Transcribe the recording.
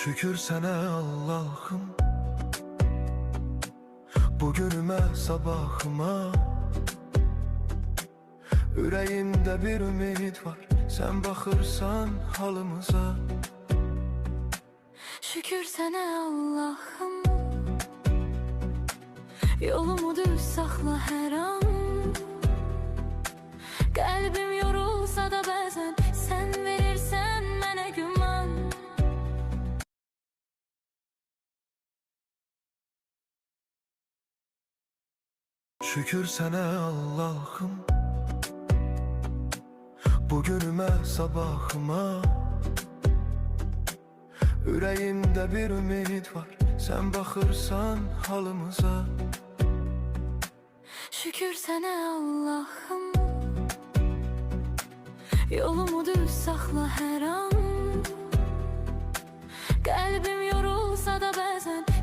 Şükür sana Allah'ım, bugünüme sabahıma. Yüreğimde bir ümit var, sen bakırsan halımıza. Şükür sana Allah'ım, yolumu düz saxla hər an. Qəlbim yorulsa da bəzən sən verirsən mənə güman. Şükür sana Allah'ım, bugünüme sabahıma. Yüreğimde bir ümit var, sen bakırsan halımıza. Şükür sana Allah'ım, yolumu düz saxla hər an. Qəlbim yorulsa da bəzən